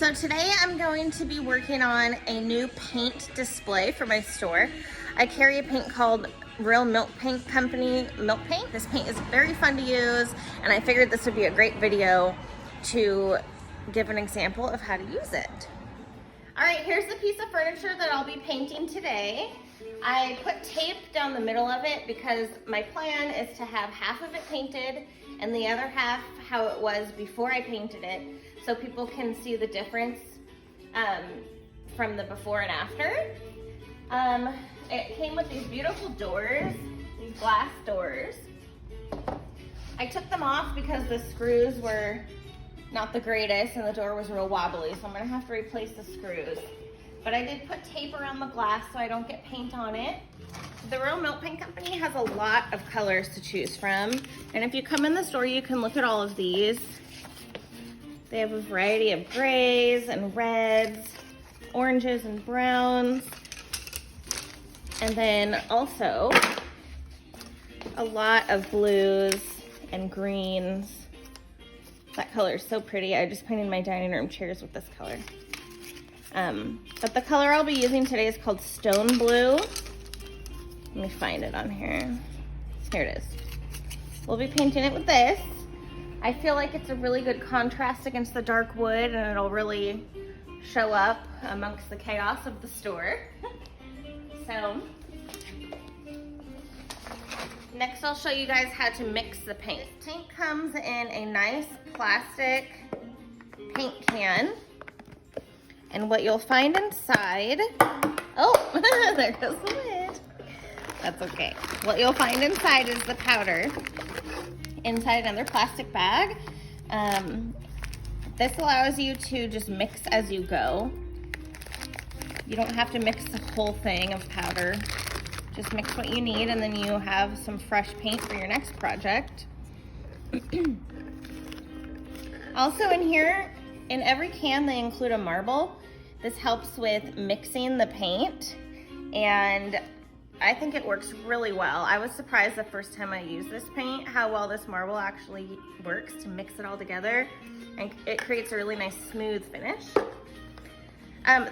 So today I'm going to be working on a new paint display for my store. I carry a paint called Real Milk Paint Company Milk Paint. This paint is very fun to use, and I figured this would be a great video to give an example of how to use it. All right, here's the piece of furniture that I'll be painting today. I put tape down the middle of it because my plan is to have half of it painted and the other half how it was before I painted it, so people can see the difference from the before and after. It came with these beautiful doors, these glass doors. I took them off because the screws were not the greatest and the door was real wobbly, so I'm gonna have to replace the screws. But I did put tape around the glass so I don't get paint on it. The Real Milk Paint Company has a lot of colors to choose from. And if you come in the store, you can look at all of these. They have a variety of grays and reds, oranges and browns. And then also a lot of blues and greens. That color is so pretty. I just painted my dining room chairs with this color. But the color I'll be using today is called Stone Blue. Let me find it on here. Here it is. We'll be painting it with this. I feel like it's a really good contrast against the dark wood, and it'll really show up amongst the chaos of the store. So, next I'll show you guys how to mix the paint. This paint comes in a nice plastic paint can. And what you'll find inside, oh, there goes the lid. That's okay. What you'll find inside is the powder inside another plastic bag. This allows you to just mix as you go. You don't have to mix the whole thing of powder. Just mix what you need, and then you have some fresh paint for your next project. Also in here, in every can they include a marble. This helps with mixing the paint, and I think it works really well. I was surprised the first time I used this paint how well this marble actually works to mix it all together, and it creates a really nice smooth finish.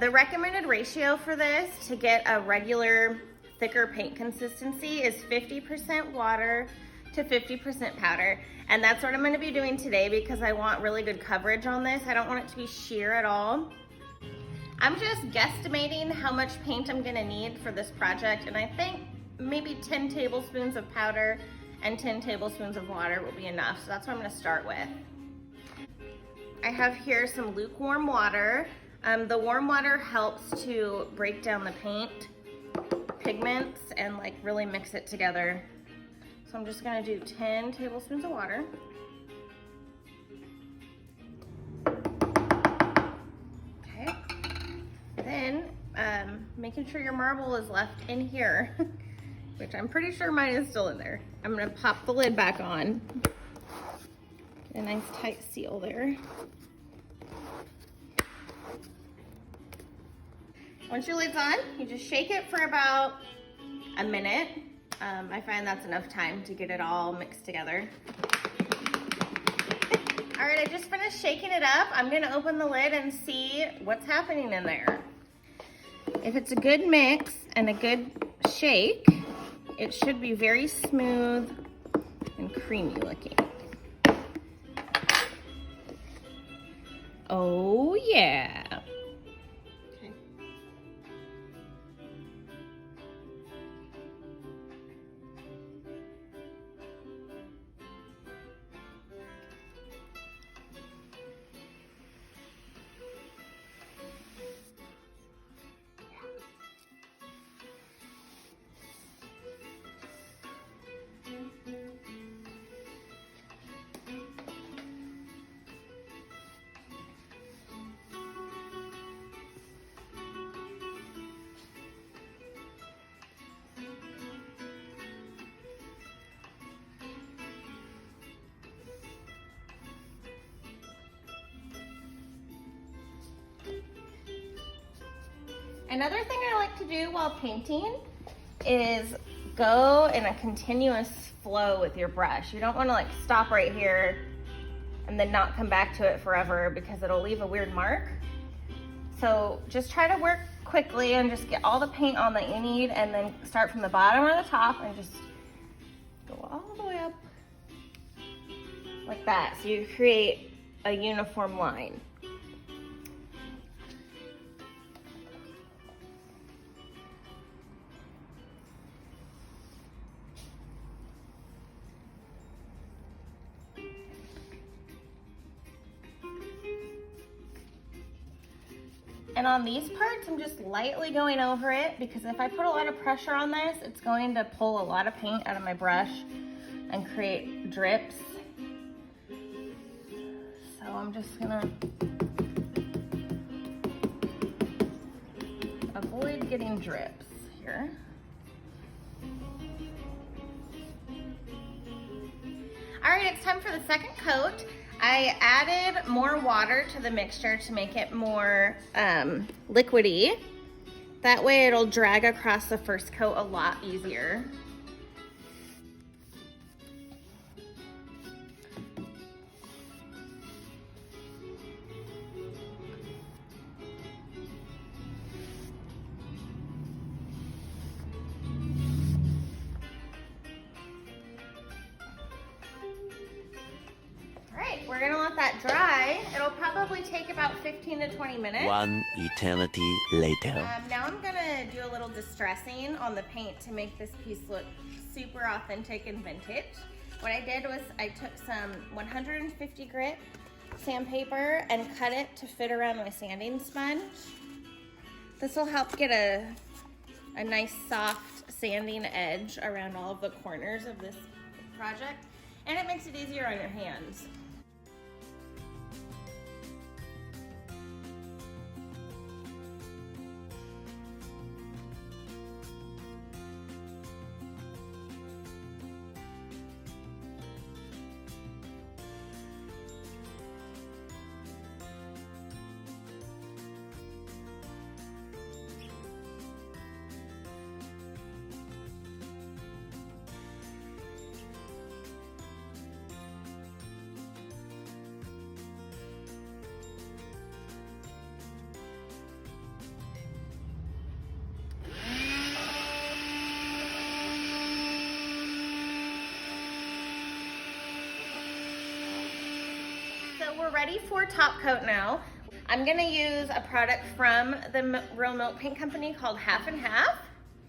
The recommended ratio for this to get a regular thicker paint consistency is 50% water to 50% powder, and that's what I'm going to be doing today because I want really good coverage on this. I don't want it to be sheer at all. I'm just guesstimating how much paint I'm going to need for this project, and I think maybe 10 tablespoons of powder and 10 tablespoons of water will be enough, so that's what I'm going to start with. I have here some lukewarm water. The warm water helps to break down the paint pigments and like really mix it together. So I'm just gonna do 10 tablespoons of water. Okay. Then making sure your marble is left in here, which I'm pretty sure mine is still in there. I'm gonna pop the lid back on. Get a nice tight seal there. Once your lid's on, you just shake it for about a minute. I find that's enough time to get it all mixed together. All right, I just finished shaking it up. I'm gonna open the lid and see what's happening in there. If it's a good mix and a good shake, it should be very smooth and creamy looking. Oh yeah. Another thing I like to do while painting is go in a continuous flow with your brush. You don't want to like stop right here and then not come back to it forever because it'll leave a weird mark. So just try to work quickly and just get all the paint on that you need, and then start from the bottom or the top and just go all the way up like that. So you create a uniform line. And on these parts, I'm just lightly going over it, because if I put a lot of pressure on this, it's going to pull a lot of paint out of my brush and create drips. So I'm just gonna avoid getting drips here. All right, it's time for the second coat. I added more water to the mixture to make it more liquidy. That way it'll drag across the first coat a lot easier. We're gonna let that dry. It'll probably take about 15 to 20 minutes. One eternity later. Now I'm gonna do a little distressing on the paint to make this piece look super authentic and vintage. What I did was I took some 150 grit sandpaper and cut it to fit around my sanding sponge. This will help get a nice soft sanding edge around all of the corners of this project, and it makes it easier on your hands. We're ready for top coat now. I'm gonna use a product from the Real Milk Paint Company called Half and Half.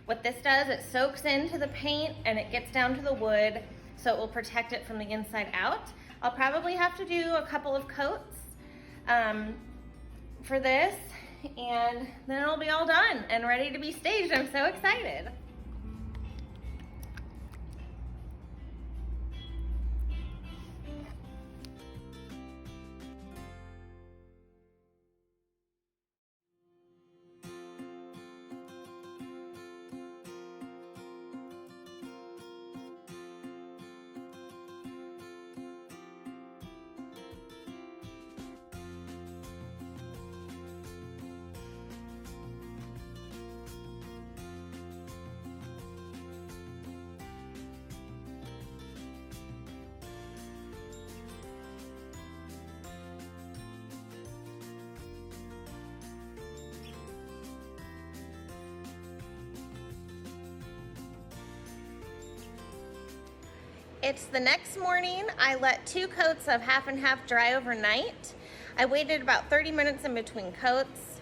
What this does, it soaks into the paint and it gets down to the wood, so it will protect it from the inside out. I'll probably have to do a couple of coats for this, and then it'll be all done and ready to be staged. I'm so excited. It's the next morning. I let 2 coats of Half and Half dry overnight. I waited about 30 minutes in between coats,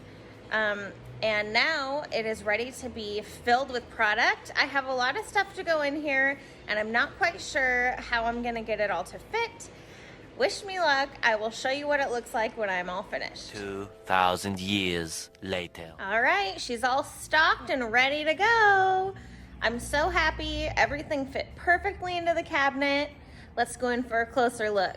and now it is ready to be filled with product. I have a lot of stuff to go in here, and I'm not quite sure how I'm gonna get it all to fit. Wish me luck. I will show you what it looks like when I'm all finished. 2,000 years later. All right, she's all stocked and ready to go. I'm so happy. Everything fit perfectly into the cabinet. Let's go in for a closer look.